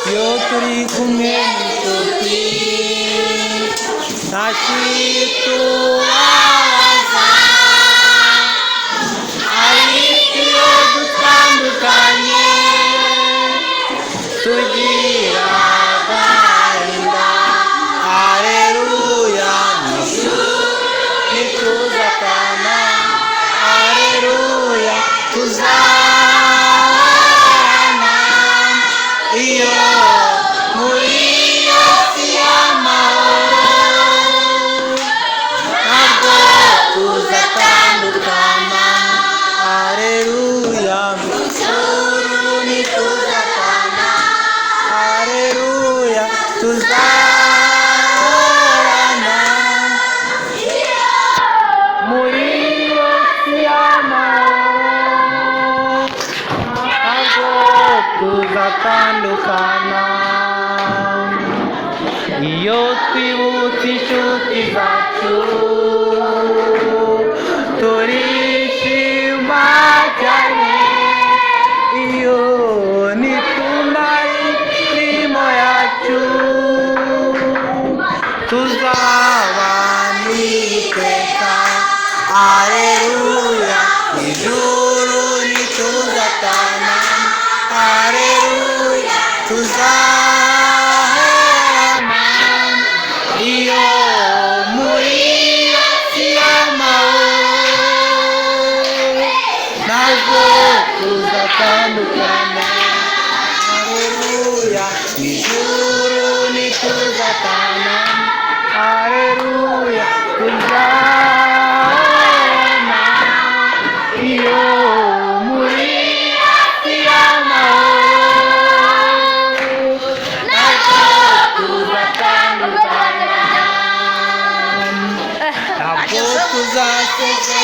iyo turi kumwe n'inshuti ntacitubabaza, ariko iyo dutandukanye tugira agahinda. Haleluya, ntituzapfana, haleluya, tuzahorana iyo muri iyo si y'amahoro, ntabwo tuzatandukana, haleluya, mu ijuru ntituzapfana, haleluya, tuzahorana muri iyo si y'amahoro, ntabwo tuzatandukana. Iyo twibutse inshuti zacu turishima cyane, iyo nitumara imirimo yacu tuzabana iteka. Haleluya, ijuru ntituzatana, haleluya, tuzahorana iyo muri iyo si y'amahoro, ntabwo tuzatandukana, haleluya, ijuru ntituzatana, haleluya, tuzahorana iyo muri iyo si y'amahoro, ntabwo tuzatandukana, ntabwo tuzasezerana.